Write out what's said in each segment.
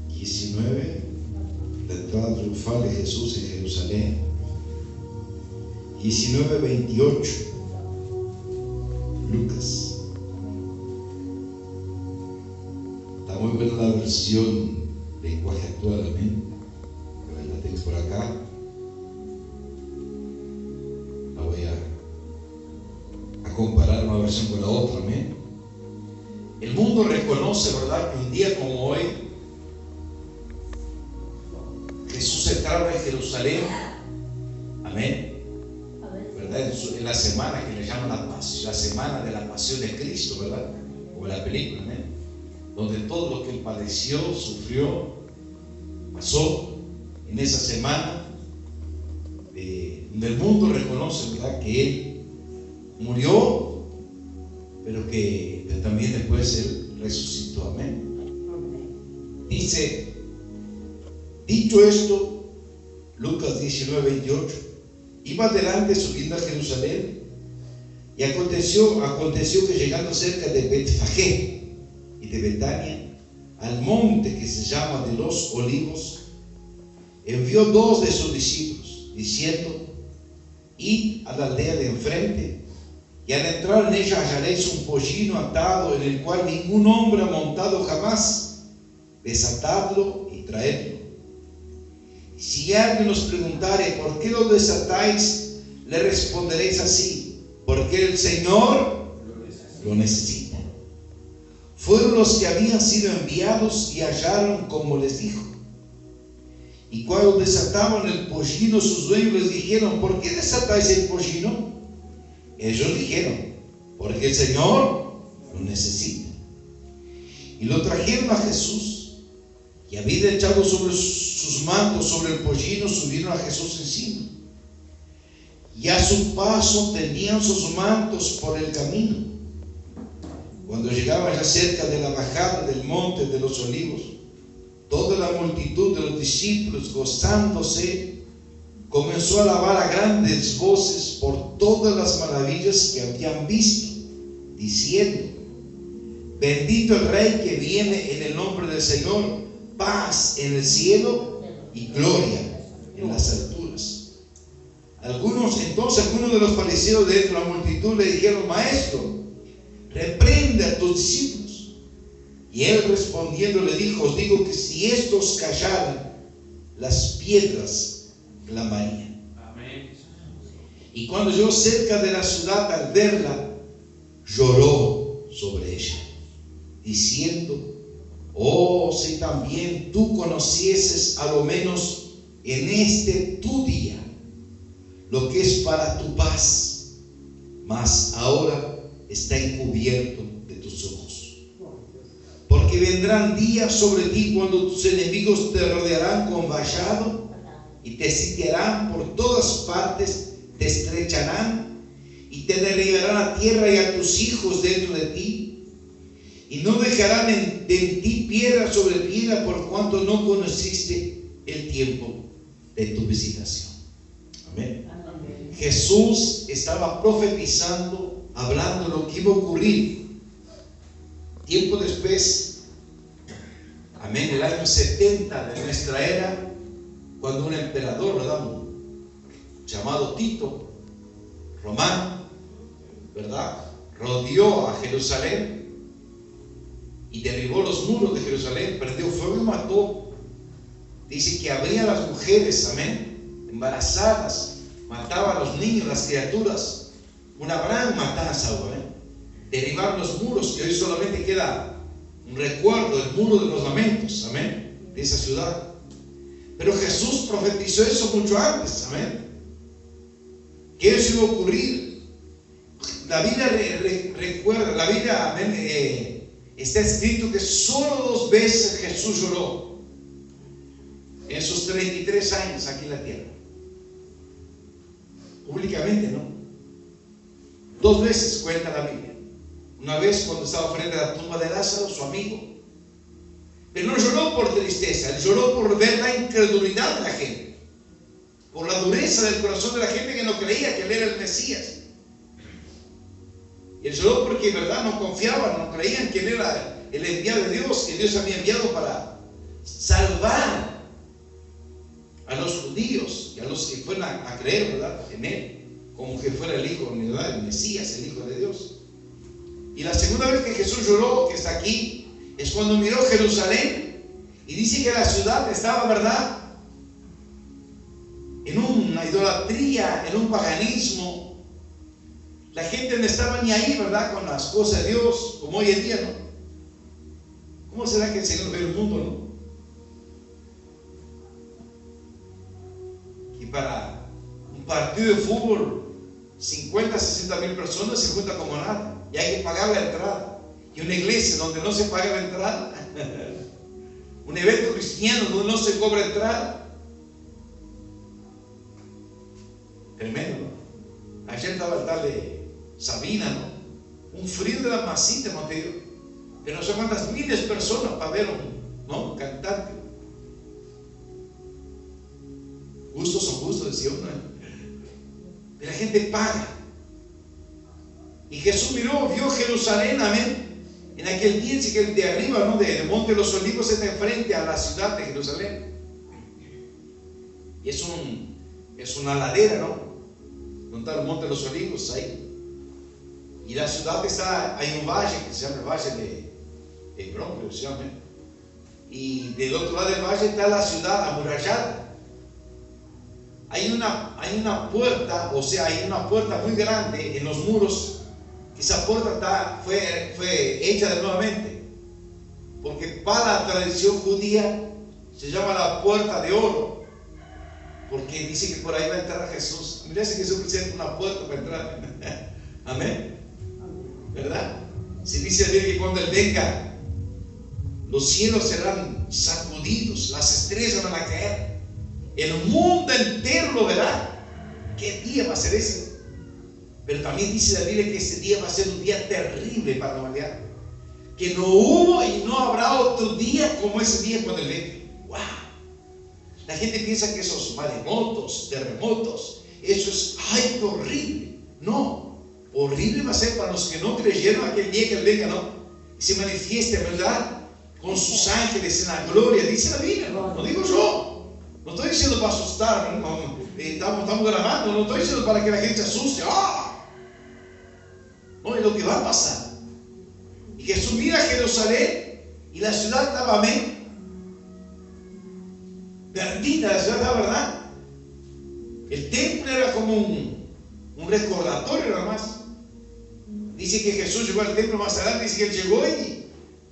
19. La entrada triunfal de Jesús en Jerusalén. 19:28. Lucas. Está muy buena la versión lenguaje actual, amén. La tengo por acá. La voy a comparar una versión con la otra, amén. El mundo reconoce, ¿verdad?, que un día como hoy Jesús entraba en Jerusalén, amén, ¿verdad? En la semana que le llaman la semana de la pasión de Cristo, ¿verdad? O la película, amén, donde todo lo que Él padeció, sufrió, pasó en esa semana, donde el mundo reconoce, ¿verdad?, que Él murió, pero también después Él resucitó, amén. Dice, dicho esto, Lucas 19:28, iba adelante subiendo a Jerusalén, y aconteció que llegando cerca de Betfagé y de Betania, al monte que se llama de los Olivos, envió 2 de sus discípulos, diciendo: id a la aldea de enfrente, y al entrar en ella hallaréis un pollino atado, en el cual ningún hombre ha montado jamás. Desatadlo y traedlo. Si alguien os preguntare por qué lo desatáis, le responderéis así: porque el Señor lo necesita. Fueron los que habían sido enviados y hallaron como les dijo. Y cuando desataban el pollino, sus dueños les dijeron: ¿por qué desatáis el pollino? Ellos dijeron: porque el Señor lo necesita. Y lo trajeron a Jesús, y habiendo echado sobre sus mantos sobre el pollino, subieron a Jesús encima. Y a su paso tendían sus mantos por el camino. Cuando llegaban ya cerca de la bajada del monte de los Olivos, toda la multitud de los discípulos, gozándose, comenzó a alabar a grandes voces por todas las maravillas que habían visto, diciendo: bendito el Rey que viene en el nombre del Señor, paz en el cielo y gloria en las alturas. Algunos de los fariseos de entre la multitud le dijeron: maestro, reprende a tus discípulos. Y él respondiendo le dijo: os digo que si estos callaran, las piedras clamarían. Amén. Y cuando llegó cerca de la ciudad, al verla, lloró sobre ella, diciendo: oh, si también tú conocieses a lo menos en este tu día lo que es para tu paz, mas ahora está encubierto de tus ojos. Porque vendrán días sobre ti cuando tus enemigos te rodearán con vallado y te sitiarán por todas partes, te estrecharán y te derribarán a tierra y a tus hijos dentro de ti, y no dejarán en ti piedra sobre piedra, por cuanto no conociste el tiempo de tu visitación. Amén. Jesús estaba profetizando, hablando lo que iba a ocurrir tiempo después, amén, el año 70 de nuestra era, cuando un emperador, ¿verdad?, llamado Tito, romano, ¿verdad?, rodeó a Jerusalén y derribó los muros de Jerusalén, prendió fuego y mató. Dice que abría a las mujeres, amén, embarazadas, mataba a los niños, las criaturas, una gran matanza, amén. Derribar los muros, que hoy solamente queda un recuerdo del muro de los lamentos, amén, de esa ciudad. Pero Jesús profetizó eso mucho antes, amén, que eso iba a ocurrir. La Biblia recuerda, la Biblia, amén, está escrito que solo 2 veces Jesús lloró en sus 33 años aquí en la tierra. Públicamente, ¿no? 2 veces cuenta la Biblia. Una vez cuando estaba frente a la tumba de Lázaro, su amigo, pero no lloró por tristeza, él lloró por ver la incredulidad de la gente. por la dureza del corazón de la gente que no creía que Él era el Mesías. Y Él lloró porque, ¿verdad?, no confiaban, no creían que Él era el enviado de Dios, que Dios había enviado para salvar a los judíos y a los que fueran a creer, ¿verdad?, en Él, como que fuera el Hijo, ¿verdad?, el Mesías, el Hijo de Dios. Y la segunda vez que Jesús lloró, que está aquí, es cuando miró Jerusalén y dice que la ciudad estaba, ¿verdad?, en una idolatría, en un paganismo. La gente no estaba ni ahí, ¿verdad?, con las cosas de Dios, como hoy en día, ¿no? ¿Cómo será que el Señor ve el mundo, no? Y para un partido de fútbol, 50, 60 mil personas se juntan como nada, y hay que pagar la entrada. Y una iglesia donde no se paga la entrada, un evento cristiano donde no se cobra entrada. Tremendo, ¿no? Ayer estaba el tal de Sabina, ¿no? Un frío de la masita, ¿no te digo? De no sé cuántas miles de personas para ver un cantante. Justos son justos, decía uno, ¿eh? La gente paga. Y Jesús miró, vio Jerusalén, amén. En aquel día, dice que el de arriba, ¿no?, de Monte de los Olivos, está enfrente a la ciudad de Jerusalén. Y es una ladera, ¿no?, donde está el Monte de los Olivos, ahí. Y la ciudad está, hay un valle que se llama el Valle de Hebrón, creo que se llama. Y del otro lado del valle está la ciudad amurallada. Hay una puerta, o sea, hay una puerta muy grande en los muros. Esa puerta fue hecha de nuevamente, porque para la tradición judía se llama la puerta de oro, porque dice que por ahí va a entrar Jesús. Mira, que Jesús presenta una puerta para entrar. Amén, ¿verdad? Se dice que cuando Él venga, los cielos serán sacudidos, las estrellas van a caer, el mundo entero lo verá. ¿Qué día va a ser ese? Pero también dice la Biblia que ese día va a ser un día terrible para la humanidad, que no hubo y no habrá otro día como ese día cuando Él venga. ¡Wow! La gente piensa que esos maremotos, terremotos, eso es, ¡ay, qué horrible! No, horrible va a ser para los que no creyeron aquel día que Él venga, ¿no? Y se manifieste, ¿verdad?, con sus ángeles en la gloria, dice la Biblia, no digo yo. No estoy diciendo para asustar, ¿no? Estamos grabando, no estoy diciendo para que la gente se asuste. ¡Ah! No, es lo que va a pasar. Y Jesús mira a Jerusalén y la ciudad estaba, amén, perdida, la ciudad estaba, ¿verdad? El templo era como un recordatorio nada más. Dice que Jesús llegó al templo más adelante, dice que Él llegó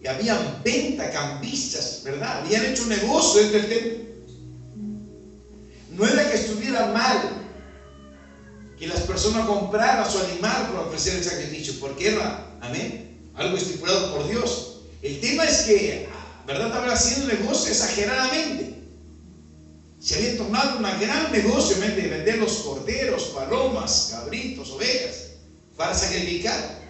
y habían venta, cambistas, ¿verdad? Habían hecho un negocio dentro del templo. No era que estuviera mal que las personas compraran su animal para ofrecer el sacrificio, porque era, amén, algo estipulado por Dios. El tema es que, ¿verdad?, estaban haciendo negocio exageradamente. Se había tornado un gran negocio, ¿verdad?, de vender los corderos, palomas, cabritos, ovejas para sacrificar.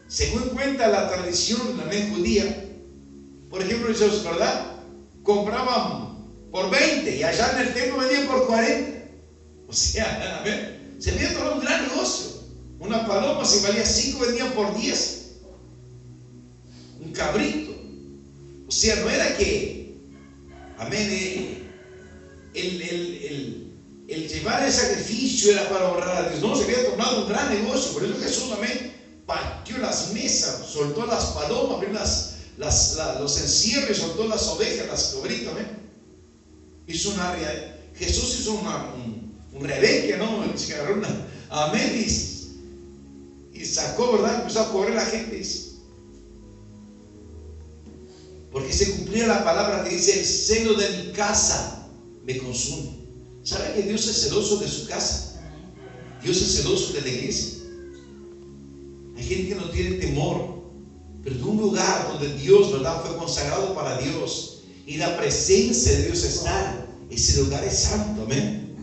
Según cuenta la tradición, amén, judía, por ejemplo, ellos, ¿verdad?, compraban por 20 y allá en el templo vendían por 40. O sea, a ver, se había tomado un gran negocio. Una paloma, si valía 5, vendían por 10. Un cabrito. O sea, no era que, amén, el llevar el sacrificio era para honrar a Dios. No, se había tomado un gran negocio. Por eso Jesús, amén, partió las mesas, soltó las palomas, abrió los encierros, soltó las ovejas, las cabritas, amén. Jesús hizo un rebeque, ¿no? Se agarró amén, y sacó, ¿verdad? Empezó a cobrar a la gente. Porque se cumplía la palabra que dice: el celo de mi casa me consume. ¿Sabe que Dios es celoso de su casa? Dios es celoso de la iglesia. Hay gente que no tiene temor, pero de un lugar donde Dios, ¿verdad?, fue consagrado para Dios y la presencia de Dios está, ese lugar es santo, amén.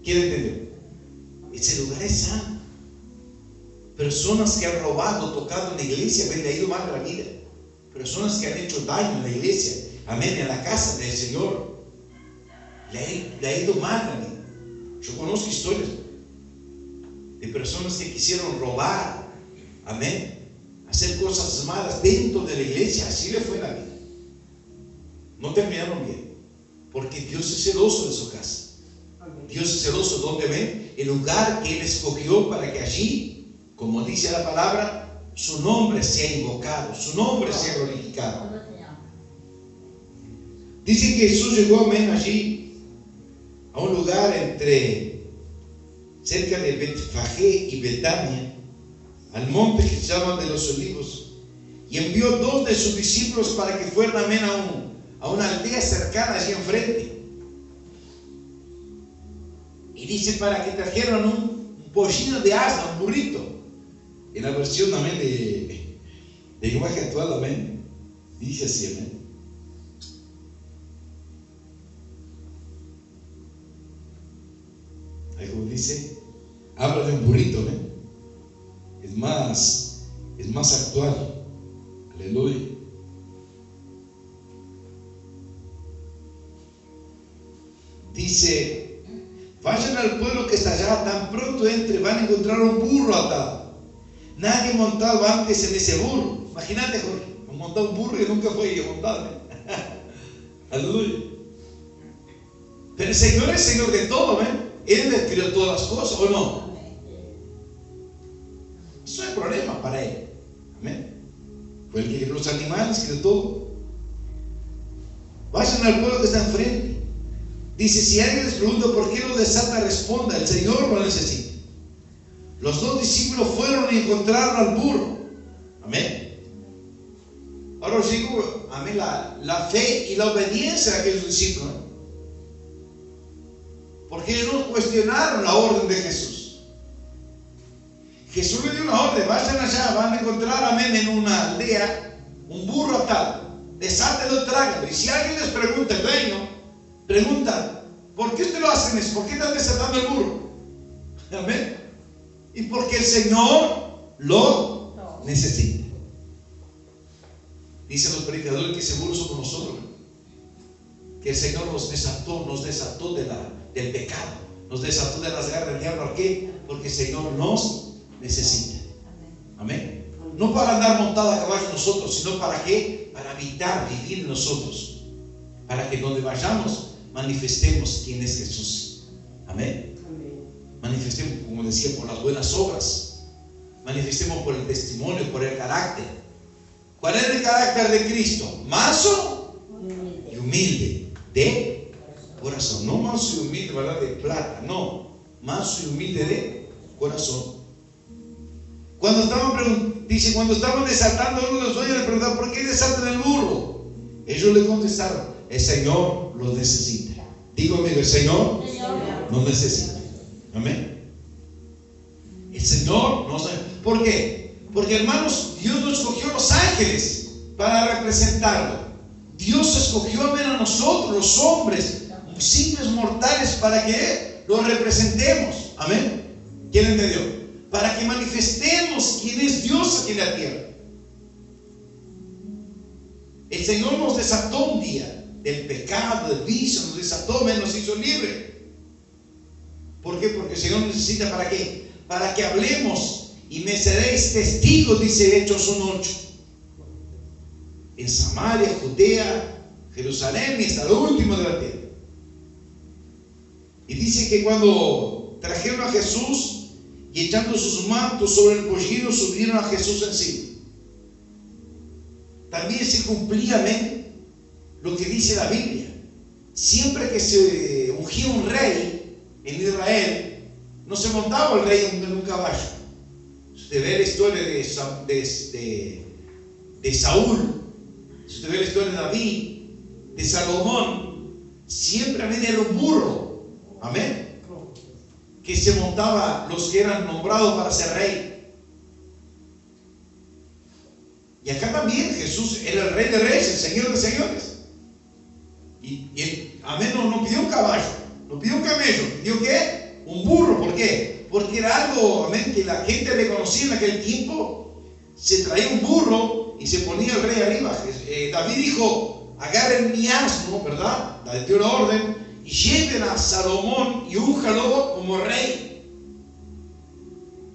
¿Quién entendió? Ese lugar es santo. Personas que han robado, tocado en la iglesia, amén, le ha ido mal en la vida. Personas que han hecho daño en la iglesia, amén, en la casa del Señor. le ha ido mal a mí. Yo conozco historias de personas que quisieron robar, amén, hacer cosas malas dentro de la iglesia. Así le fue la vida. No terminaron bien, porque Dios es celoso de su casa. Dios es celoso donde ven el lugar que Él escogió para que allí, como dice la palabra, su nombre sea invocado, su nombre sea glorificado. Dice que Jesús llegó, amén, allí a un lugar cerca de Betfagé y Betania, al monte que se llama de los Olivos, y envió 2 de sus discípulos para que fueran, amén, a una aldea cercana allí enfrente. Y dice para que trajeran un pollino de asno, un burrito, en la versión, amén, de lenguaje actual, amén, dice así, amén. Ahí como dice, habla de un burrito, amén. Es más actual. Aleluya. Dice, vayan al pueblo que está allá, tan pronto entre, van a encontrar un burro atado. Nadie montado antes en ese burro. Imagínate, Jorge, montar un burro y nunca fue montado. Aleluya. Pero el Señor es Señor de todo, ¿ven? Él le creó todas las cosas, ¿o no? Eso no es problema para Él. Amén. Fue el que creó los animales, creó todo. Vayan al pueblo que está enfrente. Dice, si alguien les pregunta por qué lo desata, responda, el Señor lo necesita. Los 2 discípulos fueron y encontraron al burro. Amén. Ahora os digo, amén, la fe y la obediencia de aquellos discípulos. Porque ellos no cuestionaron la orden de Jesús. Jesús le dio una orden, vayan allá, van a encontrar, amén, en una aldea un burro atado, desátelo y trágalo. Y si alguien les pregunta, el dueño pregunta, ¿por qué ustedes lo hacen eso? ¿Por qué están desatando el burro? Amén. Y porque el Señor lo necesita. Dicen los predicadores que ese burro somos nosotros, que el Señor nos desató del pecado, nos desató de las garras del diablo. ¿Por qué? Porque el Señor nos necesita. Amén. No para andar montado a caballo nosotros, sino para qué? Para habitar, vivir en nosotros, para que donde vayamos manifestemos quién es Jesús. Amén. Manifestemos, como decía, por las buenas obras, manifestemos por el testimonio, por el carácter. ¿Cuál es el carácter de Cristo? Manso y humilde de corazón. No manso y humilde, ¿verdad?, de plata, no, manso y humilde de corazón. Cuando estaban desatando, uno de los dueños le preguntaron, ¿por qué desatan el burro? Ellos le contestaron, el Señor los necesita. Dígame, el Señor nos necesita. Amén. El Señor nos necesita. ¿Por qué? Porque, hermanos, Dios nos escogió los ángeles para representarlo. Dios escogió, amén, a nosotros, los hombres, simples mortales, para que lo representemos. Amén. ¿Quién entendió? Para que manifestemos quién es Dios aquí en la tierra. El Señor nos desató un día del pecado, del vicio, nos desató, nos hizo libre. ¿Por qué? Porque el Señor necesita, ¿para qué? Para que hablemos y me seréis testigos, dice Hechos 1:8. En Samaria, Judea, Jerusalén y hasta lo último de la tierra. Y dice que cuando trajeron a Jesús y echando sus mantos sobre el pollino, subieron a Jesús encima. También se cumplía, amén, lo que dice la Biblia. Siempre que se ungía un rey en Israel, no se montaba el rey en un caballo. Usted ve la historia de Saúl, usted ve la historia de David, de Salomón, siempre, amén, era un burro, amén, que se montaba los que eran nombrados para ser rey. Y acá también Jesús era el rey de reyes, el señor de señores. Y él, amén, no pidió un caballo, no pidió un camello, pidió ¿qué? Un burro. ¿Por qué? Porque era algo, amén, que la gente le conocía en aquel tiempo. Se traía un burro y se ponía el rey arriba. David dijo, agarren mi asno, ¿verdad? Dio la orden, lleven a Salomón y únjalo como rey.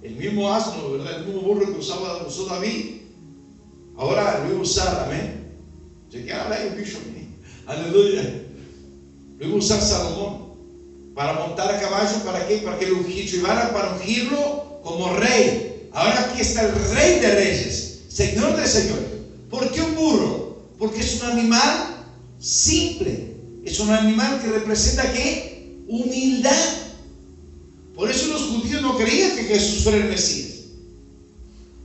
El mismo asno, ¿verdad? El mismo burro que usó David, ahora lo iba a usar, amén. Aleluya. Lo iba a usar Salomón para montar a caballo. ¿Para qué? Para que lo llevaran para ungirlo como rey. Ahora aquí está el rey de reyes, señor de señores. ¿Por qué un burro? Porque es un animal simple. Es un animal que representa ¿qué? Humildad. Por eso los judíos no creían que Jesús fuera el Mesías.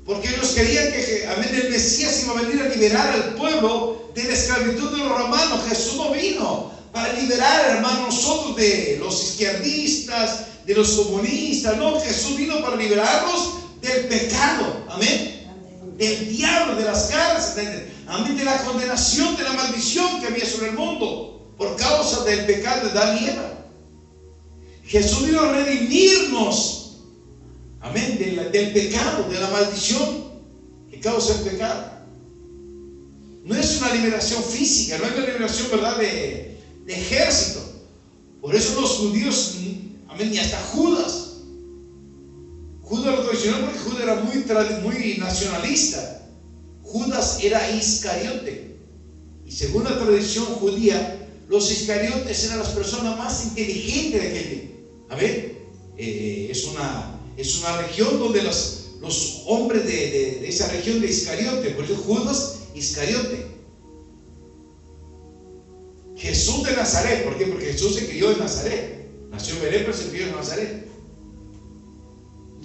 Porque ellos creían que el Mesías iba a venir a liberar al pueblo de la esclavitud de los romanos. Jesús no vino para liberar, hermanos, nosotros de los izquierdistas, de los comunistas. No, Jesús vino para liberarlos del pecado. Amén. Del diablo, de las garras, amén, de la condenación, de la maldición que había sobre el mundo por causa del pecado de Adán y Eva. Jesús vino a redimirnos, amén, del pecado, de la maldición que causa el pecado. No es una liberación física, no es una liberación, ¿verdad?, de ejército. Por eso los judíos, amén, y hasta Judas lo traicionó, porque Judas era muy nacionalista. Judas era Iscariote, y según la tradición judía, los iscariotes eran las personas más inteligentes de aquel tiempo. A ver, es una región donde los hombres de esa región de Iscariote, por eso Judas Iscariote. Jesús de Nazaret, ¿por qué? Porque Jesús se crió en Nazaret, nació en Belén, pero se crió en Nazaret.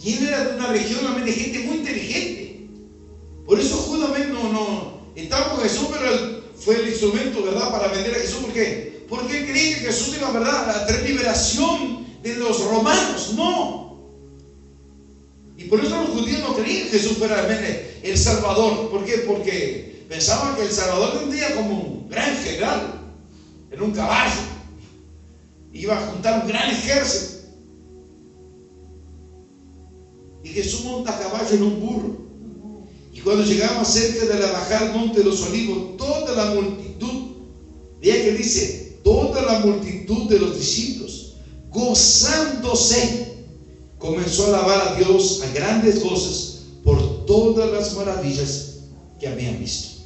Y él era de una región de gente muy inteligente. Por eso Judas no estaba con Jesús, pero él fue el instrumento, ¿verdad?, para vender a Jesús. ¿Por qué? Porque él creía que Jesús iba, ¿verdad?, a traer liberación de los romanos. No. Y por eso los judíos no creían que Jesús fuera el Salvador. ¿Por qué? Porque pensaban que el Salvador vendría como un gran general en un caballo, iba a juntar un gran ejército. Y Jesús monta a caballo en un burro. Y cuando llegamos cerca de la bajada al monte de los olivos, toda la multitud, vea que dice, toda la multitud de los discípulos, gozándose, comenzó a alabar a Dios a grandes voces por todas las maravillas que habían visto.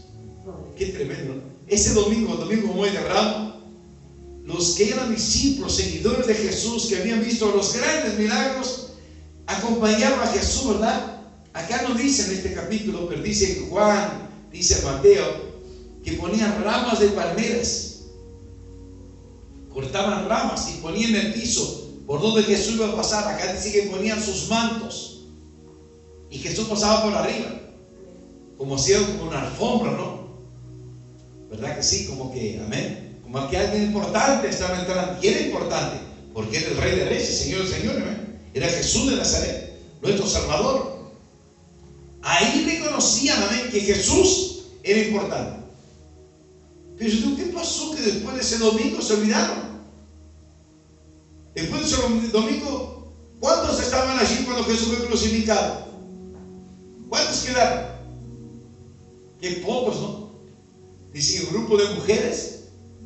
Qué tremendo, ¿no? Ese domingo muy de Ramos, los que eran discípulos, seguidores de Jesús, que habían visto los grandes milagros, acompañaron a Jesús, ¿verdad? Acá no dice en este capítulo, pero dice Juan, dice Mateo, que ponían ramas de palmeras, cortaban ramas y ponían en el piso por donde Jesús iba a pasar. Acá dice que ponían sus mantos y Jesús pasaba por arriba, como hacía como una alfombra, ¿no? ¿Verdad que sí? Como que, amén, como que alguien importante estaba entrando. Y era importante porque era el Rey de Reyes, Señor de Señores, amén. Era Jesús de Nazaret, nuestro Salvador. Ahí reconocían, amén, que Jesús era importante. Pero yo digo, ¿qué pasó? Que después de ese domingo se olvidaron. Después de ese domingo, ¿cuántos estaban allí cuando Jesús fue crucificado? ¿Cuántos quedaron? Qué pocos, ¿no? Dice un grupo de mujeres,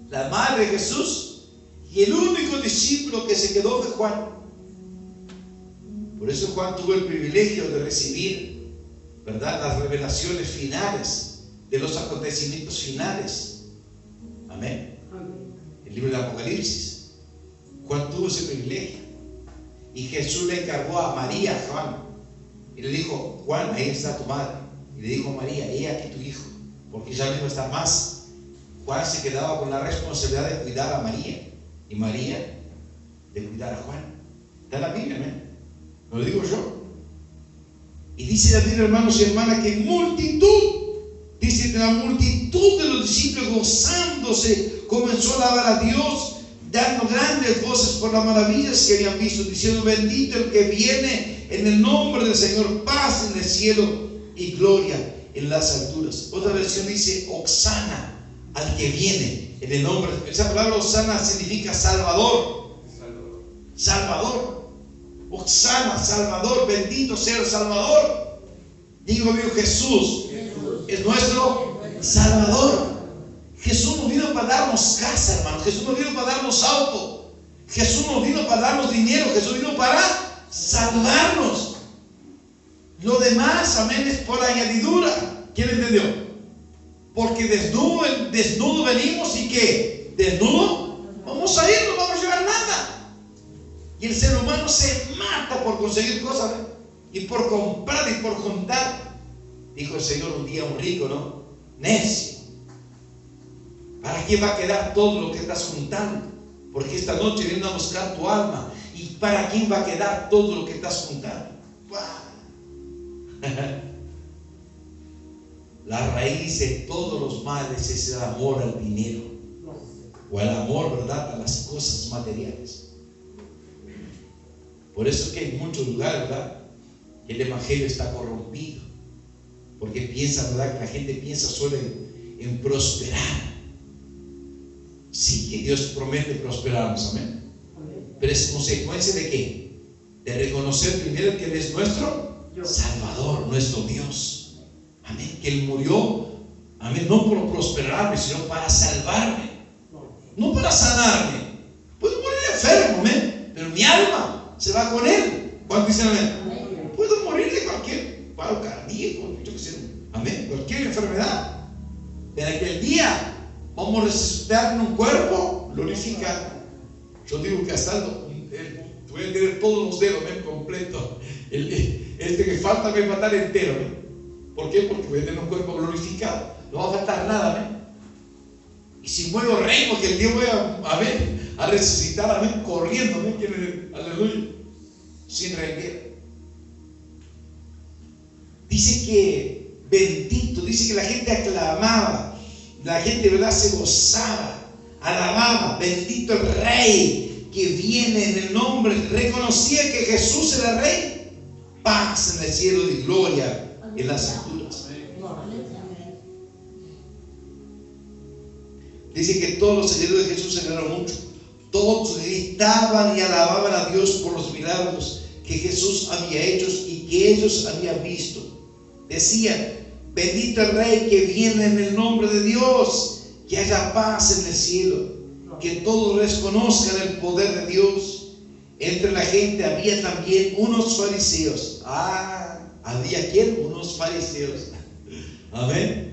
la madre de Jesús, y el único discípulo que se quedó fue Juan. Por eso Juan tuvo el privilegio de recibir, ¿verdad?, las revelaciones finales de los acontecimientos finales. Amén. El libro del Apocalipsis. Juan tuvo ese privilegio. Y Jesús le encargó a María, a Juan, y le dijo, Juan, ahí está tu madre. Y le dijo a María, he aquí tu hijo, porque ya no iba a estar más. Juan se quedaba con la responsabilidad de cuidar a María, y María de cuidar a Juan. Está en la Biblia, amén. No lo digo yo. Y dice la Biblia, hermanos y hermanas, que dice la multitud de los discípulos gozándose, comenzó a alabar a Dios, dando grandes voces por las maravillas que habían visto, diciendo, bendito el que viene en el nombre del Señor, paz en el cielo y gloria en las alturas. Otra versión dice, Hosanna al que viene en el nombre. Esa palabra Hosanna significa Salvador. Salvador. Hosanna, Salvador, bendito sea el Salvador. Digo yo, Jesús es nuestro Salvador. Jesús no vino para darnos casa, hermanos. Jesús no vino para darnos auto. Jesús no vino para darnos dinero, Jesús vino para salvarnos. Lo demás, amén, es por añadidura. ¿Quién entendió? Porque desnudo venimos y ¿qué? Desnudo vamos a ir, no vamos a llevar nada. Y el ser humano se mata por conseguir cosas, ¿ven? Y por comprar y por juntar. Dijo el Señor un día a un rico, ¿no? Necio, ¿para qué va a quedar todo lo que estás juntando? Porque esta noche viene a buscar tu alma. ¿Y para quién va a quedar todo lo que estás juntando? La raíz de todos los males es el amor al dinero, o el amor, ¿verdad?, a las cosas materiales. Por eso es que en muchos lugares, ¿verdad?, el evangelio está corrompido, porque piensa, ¿verdad?, que la gente piensa solo en prosperar. Sí, que Dios promete prosperarnos, amén. Pero es consecuencia ¿de qué? De reconocer primero que Él es nuestro Salvador, nuestro Dios. Amén. Que Él murió, amén, no por prosperarme, sino para salvarme, no para sanarme. Puedo morir enfermo, amén, pero mi alma se va con Él. ¿Cuántos dicen amén? Puedo morir de cualquier paro cardíaco, yo qué sé, amén, cualquier enfermedad. En aquel día vamos a resucitar en un cuerpo glorificado. Yo digo que hasta voy a tener todos los dedos, amén, completo. Este que falta me va a estar entero, amén. ¿Por qué? Porque voy a tener un cuerpo glorificado. No va a faltar nada, amén. Y si muero rey, porque el día voy a resucitar, amén, corriendo, amén, aleluya, sin renguera. Dice que bendito, dice que la gente aclamaba, la gente, ¿verdad?, se gozaba, alababa, bendito el Rey que viene en el nombre, reconocía que Jesús era Rey, paz en el cielo y gloria en las alturas. Dice que todos los seguidores de Jesús se alegraron mucho, todos gritaban y alababan a Dios por los milagros que Jesús había hecho y que ellos habían visto. Decían: bendito el Rey que viene en el nombre de Dios, que haya paz en el cielo, que todos reconozcan el poder de Dios. Entre la gente había también unos fariseos. ¿Había quién? Unos fariseos. Amén.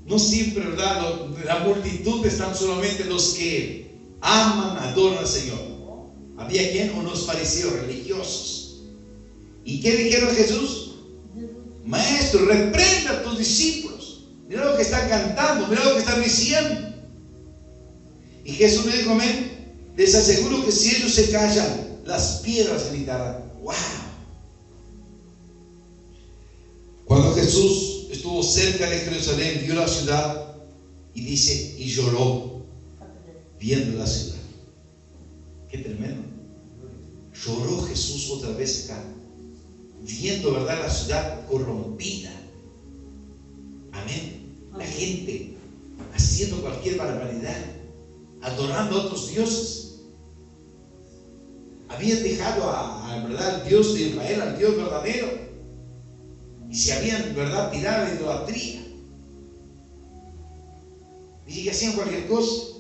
No siempre, ¿verdad?, la multitud están solamente los que aman, adoran al Señor. ¿Había quién? Unos fariseos religiosos. ¿Y qué dijeron a Jesús? Maestro, reprenda a tus discípulos. Mira lo que están cantando, mira lo que están diciendo. Y Jesús le dijo: amén, les aseguro que si ellos se callan, las piedras gritarán. ¡Wow! Cuando Jesús estuvo cerca de Jerusalén, vio la ciudad y dice, y lloró viendo la ciudad. Qué tremendo. Lloró Jesús otra vez acá, viendo, ¿verdad?, la ciudad corrompida. Amén. La gente haciendo cualquier barbaridad, adorando a otros dioses. Habían dejado ¿verdad?, al Dios de Israel, al Dios verdadero, y se habían, ¿verdad?, tirado de idolatría. Y que hacían cualquier cosa.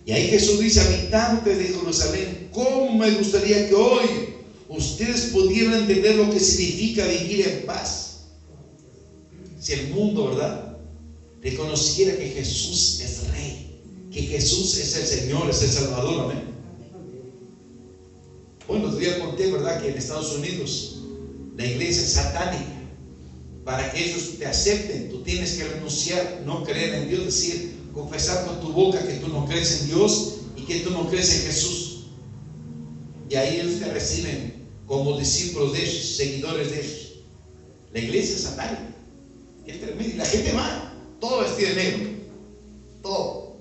Y ahí Jesús dice: habitantes de Jerusalén, ¿cómo me gustaría que hoy ustedes pudieran entender lo que significa vivir en paz? Si el mundo, ¿verdad?, reconociera que Jesús es Rey, que Jesús es el Señor, es el Salvador. Amén. Bueno, otro día conté, ¿verdad?, que en Estados Unidos la iglesia es satánica. Para que ellos te acepten, tú tienes que renunciar, no creer en Dios, decir, confesar con tu boca que tú no crees en Dios y que tú no crees en Jesús. Y ahí ellos te reciben como discípulos de ellos, seguidores de ellos. La iglesia es satánica. Es tremendo. Y la gente va, todo vestido de negro, todo,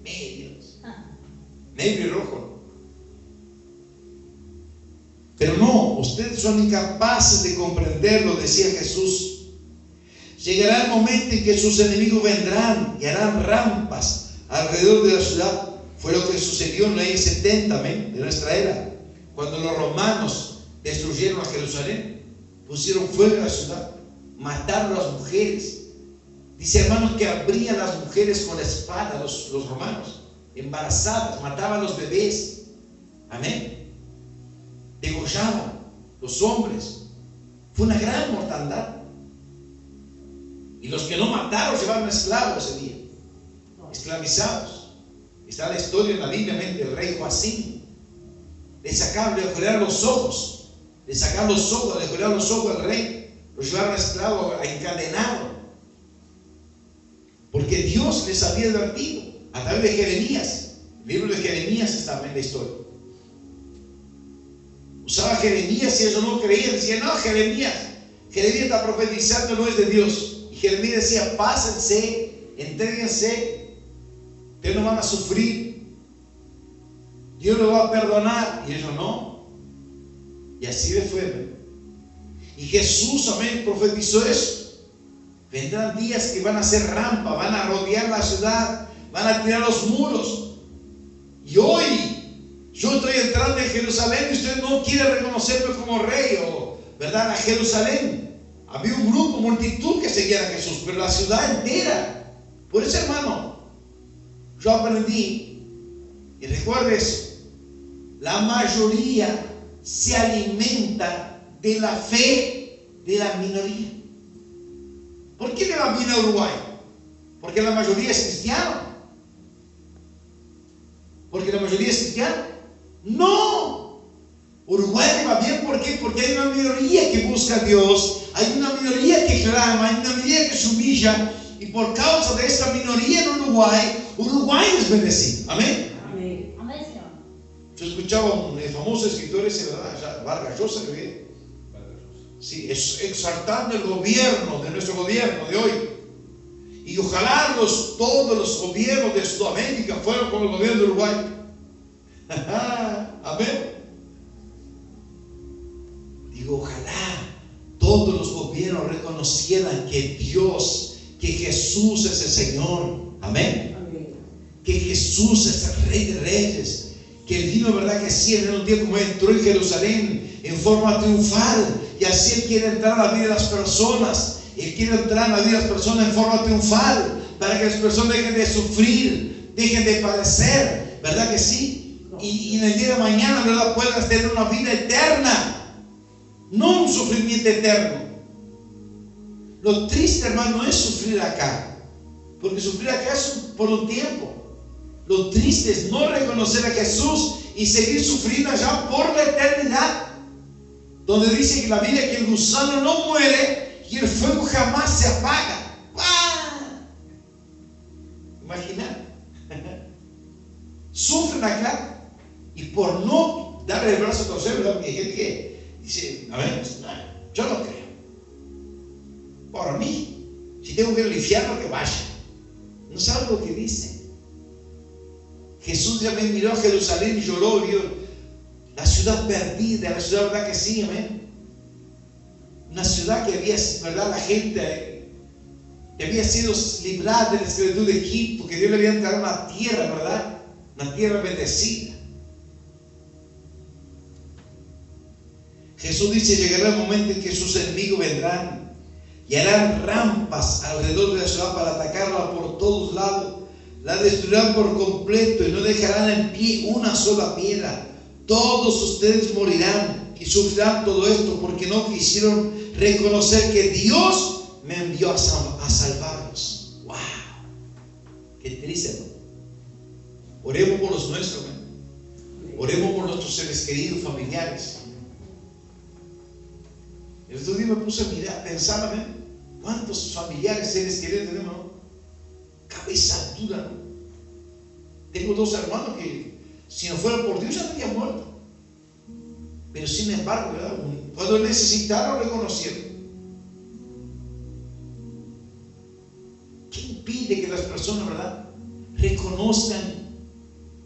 medios, negro y rojo. Pero no, ustedes son incapaces de comprenderlo, decía Jesús. Llegará el momento en que sus enemigos vendrán y harán rampas alrededor de la ciudad. Fue lo que sucedió en el año 70 de nuestra era, cuando los romanos destruyeron a Jerusalén, pusieron fuego a la ciudad, mataron a las mujeres. Dice, hermanos, que abrían las mujeres con la espada los romanos, embarazadas, mataban a los bebés. Amén. Degollaban los hombres. Fue una gran mortandad. Y los que no mataron llevaban esclavos ese día, esclavizados. Está la historia en la Biblia del rey Joacim. Le sacaron, le ajustaron los ojos, le sacaron los ojos, le ajustaron los ojos al rey, lo llevaron esclavo, encadenado. Porque Dios les había advertido a través de Jeremías. El libro de Jeremías está en la historia. Usaba Jeremías y ellos no creían. Decían, no, Jeremías está profetizando, no es de Dios. Y Jeremías decía, pásense, entréguense, ustedes no van a sufrir, Dios lo va a perdonar. Y ellos no. Y así le fue. Y Jesús, amén, profetizó eso. Vendrán días que van a hacer rampa, van a rodear la ciudad, van a tirar los muros. Y hoy yo estoy entrando en Jerusalén y usted no quiere reconocerme como rey, o verdad, a Jerusalén. Había un grupo, multitud que seguían a Jesús, pero la ciudad entera. Por eso, hermano, yo aprendí, y recuerde eso, la mayoría se alimenta de la fe de la minoría. ¿Por qué le va bien a Uruguay? Porque la mayoría es cristiana. ¿Porque la mayoría es cristiana? No. Uruguay le va bien, ¿por qué? Porque hay una minoría que busca a Dios, hay una minoría que clama, hay una minoría que se humilla, y por causa de esta minoría en Uruguay es bendecido. Amén. Amén. Amén, Señor. Yo escuchaba a un famoso escritor ese, ¿verdad? Vargas Llosa, que viene. Sí, exaltando el gobierno, de nuestro gobierno de hoy. Y ojalá todos los gobiernos de Sudamérica fueran como el gobierno de Uruguay. Amén. Digo, ojalá todos los gobiernos reconocieran que Dios, que Jesús es el Señor. Amén. Amén. Que Jesús es el Rey de Reyes. Que Él vino, verdad que sí, en un día como entró en Jerusalén en forma triunfal. Y así Él quiere entrar a la vida de las personas. Él quiere entrar en la vida de las personas en forma triunfal, para que las personas dejen de sufrir, dejen de padecer, ¿verdad que sí? Y en el día de mañana, ¿verdad?, puedan tener una vida eterna, no un sufrimiento eterno. Lo triste, hermano, no es sufrir acá, porque sufrir acá es por un tiempo. Lo triste es no reconocer a Jesús y seguir sufriendo allá por la eternidad, donde dice que la Biblia que el gusano no muere y el fuego jamás se apaga. ¡Ah! Imagina. Sufren acá y por no darle el brazo a torcer, ¿verdad? Porque hay gente que dice, a ver, yo no creo. Por mí, si tengo que ir al infierno, que vaya. No sabe lo que dice. Jesús ya me miró a Jerusalén y lloró, vio la ciudad perdida, la ciudad, ¿verdad que sí? Amén. Una ciudad que había, ¿verdad?, la gente que había sido librada de la esclavitud de Egipto, que Dios le había entregado una tierra, ¿verdad? Una tierra bendecida. Jesús dice, llegará el momento en que sus enemigos vendrán y harán rampas alrededor de la ciudad para atacarla por todos lados. La destruirán por completo y no dejarán en pie una sola piedra. Todos ustedes morirán y sufrirán todo esto porque no quisieron reconocer que Dios me envió a salvarlos. ¡Wow! ¡Qué triste, ¿no? Oremos por los nuestros, ¿no? Oremos por nuestros seres queridos, familiares. El otro día me puse a mirar, pensaba, ¿no?, cuántos familiares, seres queridos tenemos, ¿no? Cabeza dura, ¿no? Tengo dos hermanos que, si no fuera por Dios, ya habrían muerto. Pero sin embargo, ¿verdad?, cuando necesitaron, reconocieron. ¿Qué impide que las personas, verdad, reconozcan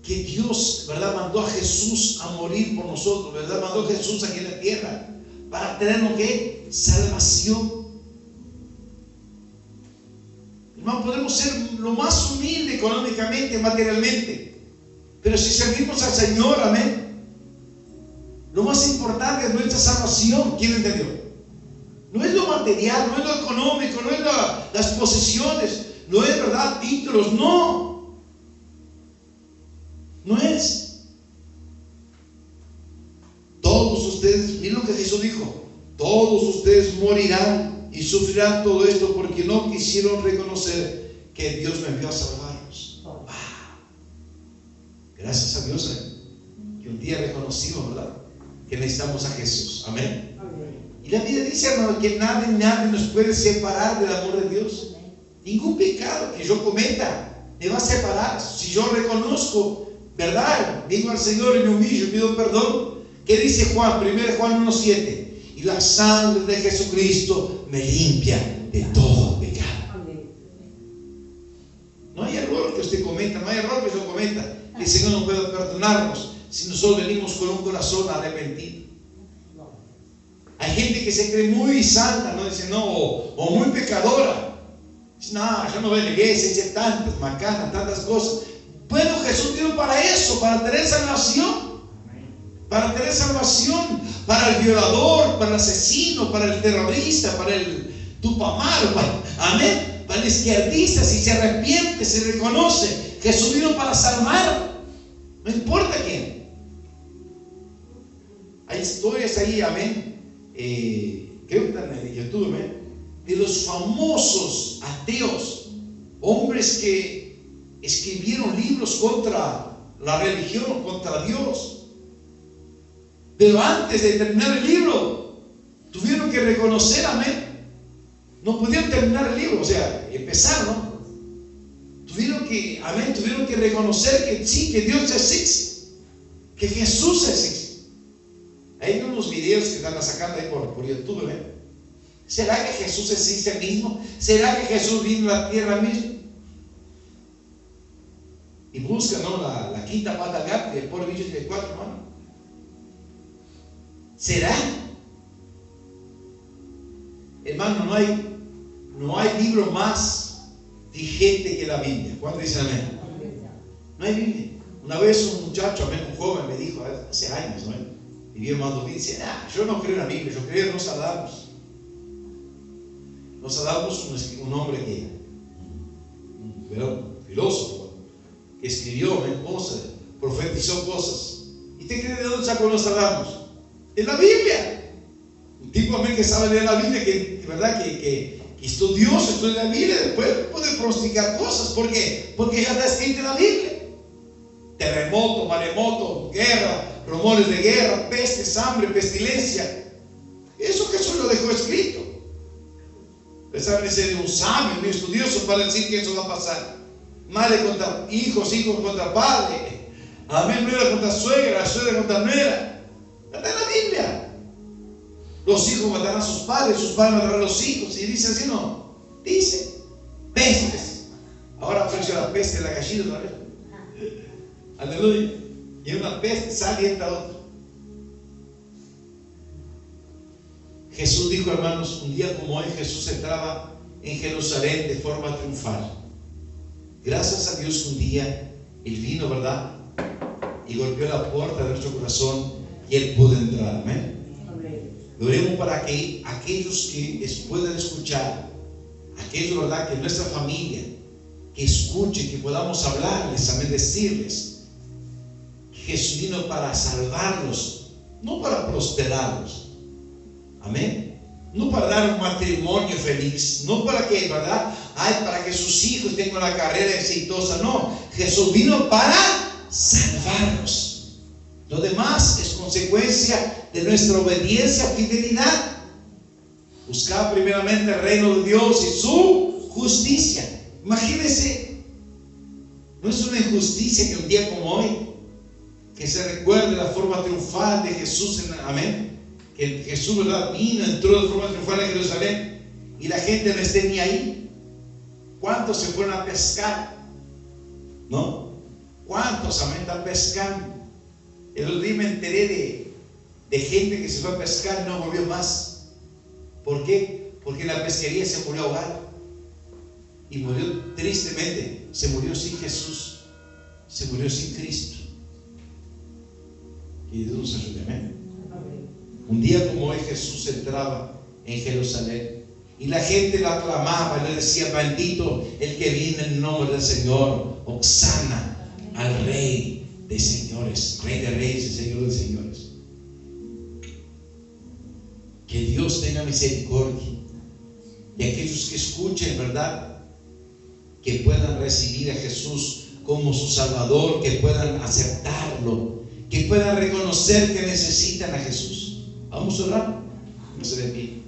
que Dios, verdad, mandó a Jesús a morir por nosotros, verdad, mandó a Jesús aquí en la tierra para tenernos que salvación? Hermano, podemos ser lo más humilde económicamente, materialmente, pero si servimos al Señor, amén, lo más importante es nuestra salvación. ¿Quién entendió? No es lo material, no es lo económico, no es las posesiones, no es, verdad, títulos, no. No es. Todos ustedes, miren lo que Jesús dijo, todos ustedes morirán y sufrirán todo esto porque no quisieron reconocer que Dios me envió a salvarlos. Wow. Gracias a Dios que un día reconocimos, ¿verdad?, que necesitamos a Jesús. Amén. Y la Biblia dice, hermano, que nadie nos puede separar del amor de Dios. Ningún pecado que yo cometa me va a separar. Si yo reconozco, ¿verdad?, digo al Señor y me humillo y pido perdón. ¿Qué dice Juan? 1 Juan 1:7. Y la sangre de Jesucristo me limpia de todo pecado. No hay error que usted cometa, no hay error que yo cometa que el Señor no pueda perdonarnos si nosotros venimos con un corazón arrepentido. Hay gente que se cree muy santa, ¿no? Dice, no, o muy pecadora. Dice, no, yo no voy a la iglesia, dice tantas macanas, tantas cosas. Bueno, Jesús vino para eso, para tener salvación. Para tener salvación, para el violador, para el asesino, para el terrorista, para el tupamaro, amén, para el izquierdista. Si se arrepiente, se reconoce, Jesús vino para salvar, no importa quién. Hay historias ahí, amén, creo que están en YouTube, amén, de los famosos ateos, hombres que escribieron libros contra la religión, contra Dios. Pero antes de terminar el libro, tuvieron que reconocer, amén. No podían terminar el libro, o sea, empezar, ¿no? Tuvieron que reconocer que sí, que Dios existe, que Jesús existe. Hay unos videos que están sacando ahí por YouTube, ¿ven? ¿Será que Jesús existe mismo? ¿Será que Jesús vino a la tierra mismo? Y buscan, ¿no?, la quinta pata al gato y el pobre bicho tiene 4 manos. ¿Será? Hermano, no hay libro más vigente que la Biblia. ¿Cuánto dicen amén? No hay Biblia. Una vez un muchacho, amén, un joven me dijo hace años, ¿no?, vivió hermano, dice, yo no creo en la Biblia, yo creo en Nostradamus. Nostradamus, un hombre que, un filósofo, que escribió cosas, profetizó cosas. ¿Y usted cree de dónde sacó Nostradamus? En la Biblia. Un tipo, amén, que sabe leer la Biblia, que verdad que estudioso, estudia la Biblia, después puede pronosticar cosas. ¿Por qué? Porque ya está escrito en la Biblia. Terremoto, maremoto, guerra, rumores de guerra, pestes, hambre, pestilencia. Eso Jesús lo dejó escrito. Saben ser un sabio, un estudioso para decir que eso va a pasar. Madre contra hijos, hijos contra padre. Amén, nuera contra suegra, suegra contra nuera. Está en la Biblia. Los hijos matarán a sus padres matarán a los hijos. Y dice así, no. Dice, pestes. Ahora ofreció la peste de la gallina otra vez. Aleluya. Y una peste sale y entra otra. Jesús dijo, hermanos, un día como hoy Jesús entraba en Jerusalén de forma triunfal. Gracias a Dios, un día Él vino, ¿verdad?, y golpeó la puerta de nuestro corazón y Él pudo entrar. Amén. Oremos para que aquellos que puedan escuchar, aquellos, ¿verdad?, que nuestra familia, que escuchen, que podamos hablarles, amén, decirles que Jesús vino para salvarlos, no para prosperarlos. Amén. No para dar un matrimonio feliz, no para que, ¿verdad?, para que sus hijos tengan una carrera exitosa. No, Jesús vino para salvarnos. Lo demás es consecuencia de nuestra obediencia, fidelidad. Buscar primeramente el reino de Dios y su justicia. Imagínense, no es una injusticia que un día como hoy, que se recuerde la forma triunfal de Jesús, amén, que Jesús, ¿verdad?, vino, entró de forma triunfal en Jerusalén y la gente no esté ni ahí. ¿Cuántos se fueron a pescar? ¿No? ¿Cuántos, amén, están pescando? El otro día me enteré de gente que se fue a pescar y no volvió más. ¿Por qué? Porque en la pesquería se murió ahogado y murió tristemente. Se murió sin Jesús, se murió sin Cristo. Y Dios nos ayude. Amén. Un día como hoy Jesús entraba en Jerusalén y la gente lo aclamaba y le decía, bendito el que viene en nombre del Señor, Hosanna al Rey de señores, Rey de reyes y Señor de señores. Que Dios tenga misericordia de aquellos que escuchen, ¿verdad? Que puedan recibir a Jesús como su Salvador, que puedan aceptarlo, que puedan reconocer que necesitan a Jesús. Vamos a orar. Vamos a de pie.